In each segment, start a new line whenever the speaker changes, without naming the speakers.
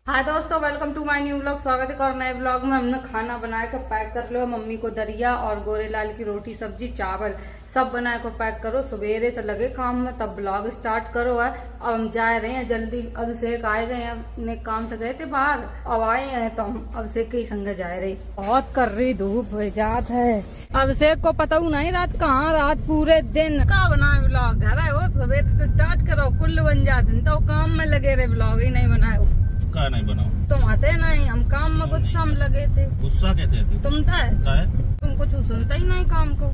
हाय दोस्तों, welcome to my new vlog. स्वागत है और नए व्लॉग में। हमने खाना बनाया कर पैक कर लो। मम्मी को दरिया और गोरेलाल की रोटी सब्जी चावल सब बनाए को पैक करो। सवेरे से लगे काम में, तब ब्लॉग स्टार्ट करो है। अब हम जा रहे हैं जल्दी। अभिषेक आए गए हैं, अपने काम से गए थे बाहर, अब आए हैं तो हम अभिषेक के ही संग जा रहे। बहुत कर रही धूप जात है। अभिषेक को पता नहीं रात कहाँ, रात पूरे दिन का बनाए ब्लॉग। घर है वो सवेरे से स्टार्ट करो, कुल्लू बन जाते तो काम में लगे रहे, ब्लॉग ही नहीं बनाए।
का नहीं बनाओ
तुम आते नहीं, हम काम में गुस्सा में लगे थे।
गुस्सा कहते थे
तुम तुम कुछ सुनता ही नहीं काम को।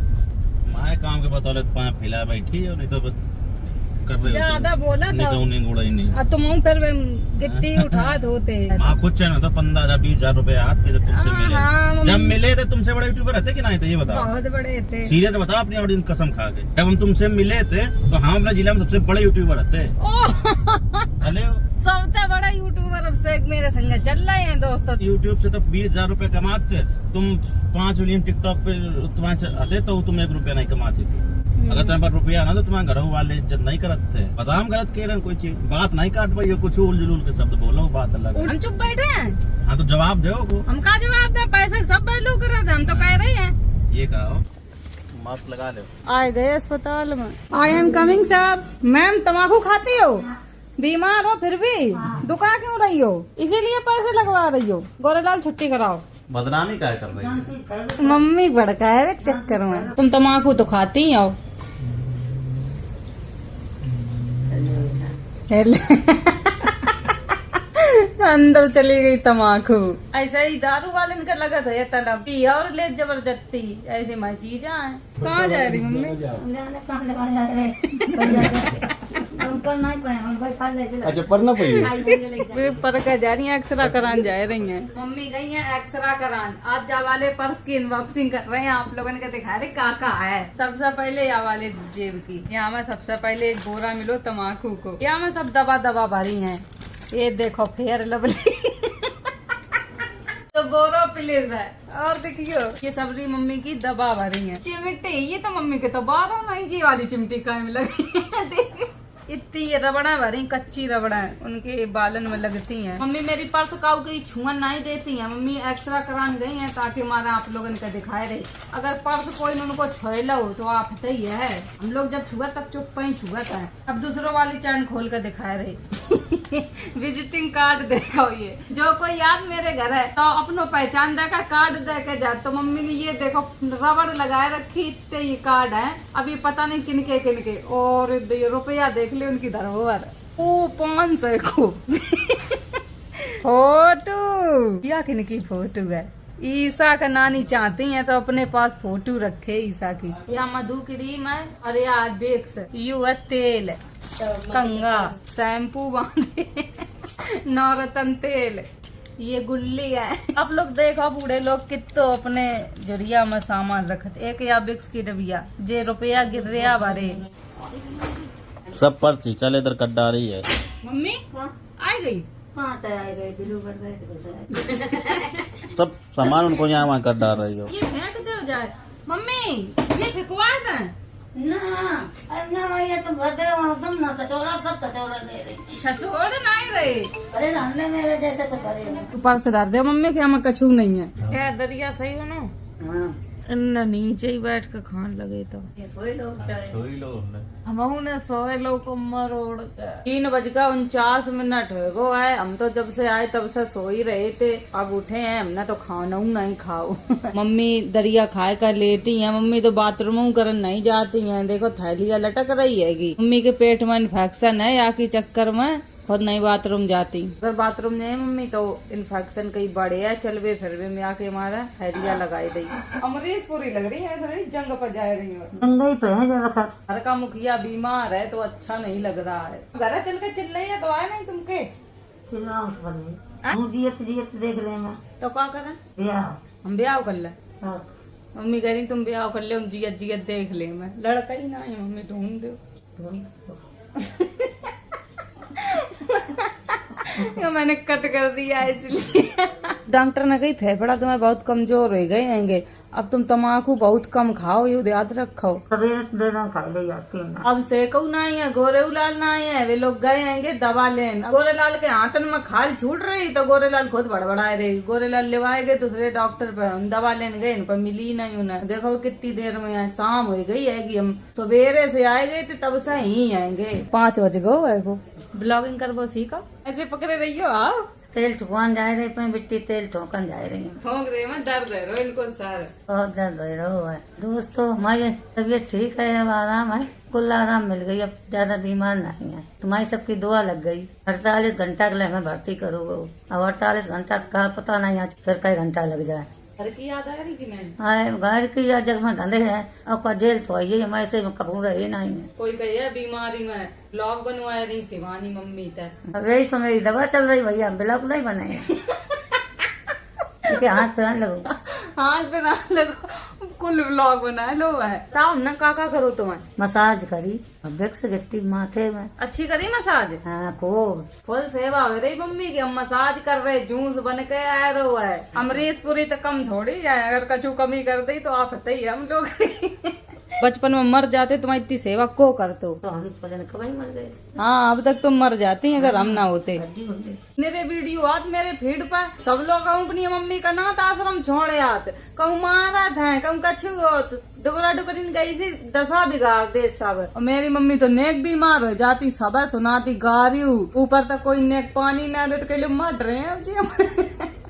माए काम के बतौले पाए फैला बैठी और नहीं तो कर रहे
ज्यादा बोला था
नहीं।
तुम फिर गिट्टी उठा धोते।
माँ खुद चाहिए तो 15,000-20,000 रुपए आते जब तुमसे मिले। जब मिले थे तुमसे बड़े यूट्यूबर रहते कि नहीं थे, ये बताओ।
बहुत बड़े थे।
सीरियस बताओ अपनी ऑडियंस कसम खा के। जब हम तुमसे मिले थे तो हम अपने जिला में सबसे बड़े यूट्यूबर रहते।
सबसे बड़ा यूट्यूबर अभिषेक मेरे संग चल रहे हैं दोस्तों।
यूट्यूब से तो 20,000 रुपए कमाते। तुम 5 मिलियन टिकटॉक पे तुम्हारे आते तो तुम 1 रुपया नहीं कमाती थी। अगर तुम्हारे पास रुपया ना तो तुम्हारे घर वाले इज्जत नहीं करते थे। पता हम गलत कह रहे हैं, कोई चीज बात नहीं काट पाई, कुछ उल जुलूल के शब्द बोलो, बात अलग।
हम चुप बैठे हैं।
हाँ तो जवाब दो।
हम का जवाब दे, पैसे सब पहलू कर रहे थे, हम तो कह रहे हैं।
ये कहो मास्क लगा लो।
आए गए अस्पताल में। I am coming sir. Ma'am तम्बाकू खाती हो, बीमार हो, फिर भी दुका क्यों रही हो? इसीलिए पैसे लगवा रही हो। गोरेलाल छुट्टी कराओ।
बदनामी क्या कर रही?
मम्मी बड़का है चक्कर में। तुम तम्बाकू तो खाती हो। अंदर चली गई तम्बाकू। ऐसा ही दारू वाले का लगा था ये तलब पी और ले जबरदस्ती ऐसी मैं चीजा है। कहाँ जा रही मम्मी?
अच्छा पढ़ना पड़ेगा।
पर का जा रही है, एक्सरा करान जा रही है। मम्मी गई है एक्सरा करान। आज जा वाले पर्स की अनबॉक्सिंग कर रहे हैं। आप लोगों ने दिखा रहे काका है। सबसे पहले या वाले जेब की, यहाँ में सबसे पहले एक बोरा मिलो तम्बाकू को। यहाँ में सब दवा भरी है। ये देखो फेयर लवली तो बोरो प्लीज है। और देखियो ये सबरी मम्मी की दवा भरी है। चिमटी, ये तो मम्मी के तो बारों नहीं जी वाली चिमटी कायम लगी है। इतनी ये रबड़ा भरी, कच्ची रबड़ा उनके बालन में लगती हैं। मम्मी मेरी पर्स काऊ की छुअन नहीं देती है। मम्मी एक्स्ट्रा करान गई हैं ताकि हमारा आप लोगों ने दिखाए रहे। अगर पर्स कोई उनको छोए लो तो आप ही है। हम लोग जब छुआ तब चुप ही छुआ था। अब दूसरों वाली चैन खोल कर दिखाए रहे। विजिटिंग कार्ड देखो, ये जो कोई याद मेरे घर है तो अपनो पहचान देकर कार्ड दे के जा। तो मम्मी ने ये देखो रबड़ लगाए रखी, इतने ये कार्ड है। अभी पता नहीं किनके और रुपया देख उनकी धरोहर। ओ 500 को फोटो या किनकी फोटो है? ईसा का नानी चाहती है तो अपने पास फोटो रखे ईसा की। या मधु क्रीम है और या बेक्स यू है तेल, कंगा शैम्पू बांधे, नवरत्न तेल, ये गुल्ली है। आप लोग देखो बूढ़े लोग कितो अपने जरिया में सामान रखते। एक या बिक्स की डबिया जे रुपया गिर रहा भरे
सब पर्स ही चल इधर कट डाल रही है।
मम्मी आ गई।
सब सामान उनको यहाँ वहाँ कर डाल रही हो।
ये फेंक दो जाए। मम्मी ये फेंकवा दे
ना। अरे ना भैया तुम भद्र तुम ना सचोड़ा सब सचोड़ा दे रही।
छोड़ नहीं रहे।
अरे रहने मेरे जैसे तो करे
ऊपर से डाल दे मम्मी के, हमें कछू नहीं है। क्या दरिया सही हो ना?
हाँ
नीचे ही बैठ कर खान लगे तो
सोई लोग
हम ने सोए लोग को मरोड़ 3:49 हो है। हम तो जब से आए तब से सो ही रहे थे। अब उठे हैं, हमने तो खाना नहीं खाओ। मम्मी दरिया खाए कर लेटी है। मम्मी तो बाथरूम करन नहीं जाती है। देखो थैलियां लटक रही है। मम्मी के पेट में इन्फेक्शन है या की चक्कर में खुद नहीं बाथरूम जाती। अगर बाथरूम नहीं मम्मी तो इन्फेक्शन कहीं बढ़े है। चलवे फिर भी में आके हमारा थैलिया लगाई दी। अमरीश पूरी लग रही है, जंग पर जा रही है। घर का मुखिया बीमार है तो अच्छा नहीं लग रहा है। घर चल के चिल्लाई है तो आए नहीं तुमके
जियत देख ले मैं
तो क्या करें? हम ब्याह कर ले। मम्मी कह रही तुम ब्याह कर ले, हम जियत देख ले। मैं लड़का ही ना है मम्मी, ढूंढ दो। मैंने कट कर दिया इसलिए। डॉक्टर ने कही फेफड़ा तुम्हें बहुत कमजोर हो गए हैंगे। अब तुम तम्बाकू बहुत कम खाओ, ये याद रखो।
देना खा ले जाती है।
अब सेकऊ नहीं है, गोरेलाल नहीं है, वे लोग गए हैंगे दवा लेने। गोरेलाल के हाथन में खाल छूट रही तो गोरेलाल खुद बड़बड़ाए रही। गोरेलाल लेवाए गए दूसरे डॉक्टर पे, हम दवा लेने गए, इन पर मिली नहीं उन्हें। देखो कितनी देर में आए, शाम हो गई है कि हम सवेरे से आए गए थे, तब से ही आएंगे। 5 बज गो है वो। ब्लॉगिंग कर वो सीखो, ऐसे पकड़े रही हो। आओ
तेल ठुकवान जा रहे पे बिट्टी तेल ठोकन जा रही है।
ठोक रहे में दर्द है रो इनको सारे,
बहुत दर्द हो रहा है। दोस्तों हमारी तबीयत ठीक है, अब आराम है, कुल आराम मिल गई, अब ज्यादा बीमार नहीं है। तुम्हारी सबकी दुआ लग गई। 48 घंटा के लिए हमें भर्ती करोगे। अब 48 घंटा का पता नहीं, आज फिर कई घंटा लग जाए।
घर की याद आ रही कि नहीं?
आए घर की या जग में धंधे है, और जेल तो है, हमारे से कपूर है नहीं है।
कोई कहिए बीमारी में ब्लॉग बनवाया नहीं शिवानी मम्मी तक।
अब यही समय मेरी दवा चल रही भैया, हम ब्लॉग नहीं बनाए। हाथ पे ना लगो,
हाथ पे ना लगो, कुल ब्लॉग बना लो है। ताऊ ना काका करो तुम्हें।
मसाज करी, विक्स गिट्टी माथे में
अच्छी करी मसाज।
हाँ खूब
फुल सेवा हो रही मम्मी की, हम मसाज कर रहे, जूस बन के आ रो है। अमरीश पुरी तो कम थोड़ी है, अगर कछु कमी कर दी तो आप ही हम लोग। बचपन में मर जाते तुम्हारी इतनी सेवा को करते हो,
तो हम कभी मर गए।
हाँ अब तक तुम मर जाती अगर हम ना होते।
हड्डी हो गई।
मेरे वीडियो आत मेरे फीड पर सब लोग कहूँ अपनी मम्मी का नाथ आश्रम छोड़े आत, कहूँ मारा था, कहूँ कछु डुगरा डुगरीन गई थी, दशा बिगाड़ दे सब। और मेरी मम्मी तो नेक बीमार हो जाती, सब सुनाती गारियू, ऊपर तक कोई नेक पानी ना दे तो कह मर रहे हैं जी हम।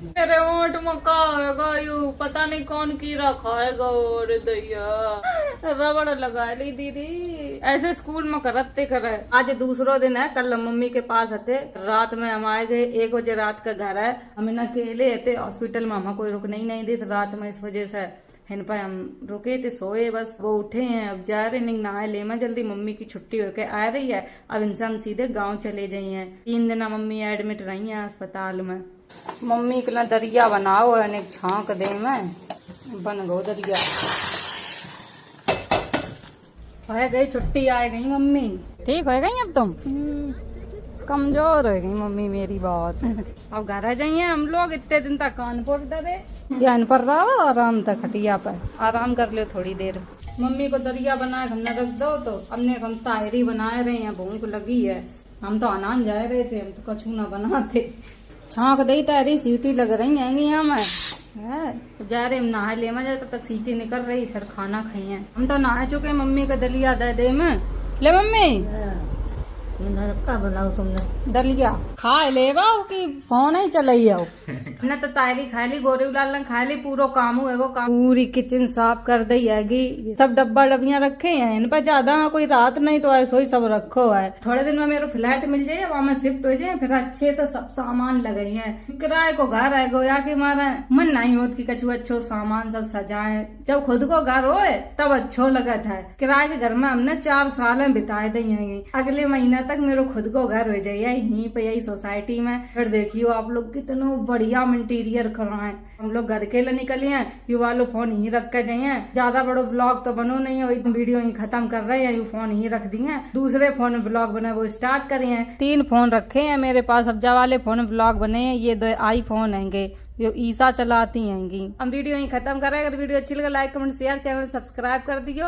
मेरे ओंठ में का होगा यू, पता नहीं कौन कीड़ा खाएगा। और दैया रबड़ लगा ली दीदी, ऐसे स्कूल में करते करे। आज दूसरा दिन है, कल मम्मी के पास थे, रात में हम आए गए, 1 बजे रात का घर है, हम इन अकेले थे हॉस्पिटल में, हमें कोई रुकने ही नहीं दी रात में, इस वजह से इन पर हम रुके थे, सोए बस। वो उठे हैं, अब जा रहे नहीं नहाए ले में जल्दी, मम्मी की छुट्टी होके आ रही है। अब इनसे हम सीधे गाँव चले जाइए। 3 दिन मम्मी एडमिट रही है अस्पताल में। मम्मी के लिए दरिया बनाओ है, एक छांक दे में बन गो दरिया। हो गई छुट्टी, आ गई मम्मी, ठीक हो गई अब तुम। कमजोर हो गई मम्मी मेरी बहुत। अब घर आ जाइए हम लोग, इतने दिन तक कानपुर डरे, ध्यान पर रहो आराम तक, खटिया पर आराम कर लो थोड़ी देर। मम्मी को दरिया बना के हमने रख दो, तो हमने हम तायरी बनाए रहे हैं, भूख लगी है, हम तो अनान जा रहे थे, हम तो कछू ना बनाते। छाँक दई तारी सीटी लग रही है यहाँ में जा रहे, हम नहा ले में जाए तब तक सीटी निकल रही, फिर खाना खाइए। हम तो नहा चुके, मम्मी का दलिया दे दे में ले मम्मी।
का बनाओ तुमने
दलिया खा ले बाऊ की फोन ही चलाई आओ। हमने तो तायरी खा ली, गोरेलाल ने खा ली, पूरा काम हुए वो काम, पूरी किचन साफ कर दी हैगी, सब डब्बा डबियां रखे हैं, इन पर ज्यादा कोई रात नहीं तो ऐसो ही सब रखो है। थोड़े दिन में मेरा फ्लैट मिल जाए, वहाँ में शिफ्ट हो जाए, फिर अच्छे से सब सामान लगे हैं। किराए को घर है गो, या के मारा मन नहीं होत की कछु अच्छो सामान सब सजाए, जब खुद को घर हो तब अच्छो लगत है। किराए के घर में हमने 4 साल बिताए दी है, अगले महीने तक मेरे खुद को घर हो जाइए यहीं पे, यही सोसाइटी में। फिर देखियो आप लोग कितना बढ़िया इंटीरियर कराए, हम लोग घर के लिए निकले हैं, ये वालो फोन ही रख के जाइए। ज्यादा बड़ो ब्लॉग तो बनो नहीं है, वीडियो ही खत्म कर रहे हैं, ये फोन ही रख दिए, दूसरे फोन में ब्लॉग बने वो स्टार्ट करिए। 3 फोन रखे हैं मेरे पास, अब जा वाले फोन में ब्लॉग बने हैं, ये 2 iPhone हैंगे, जो ईसा चलाती हैंगी। हम वीडियो ही खत्म कर रहे हैं, अगर वीडियो अच्छी लगे like comment share, channel subscribe कर दियो।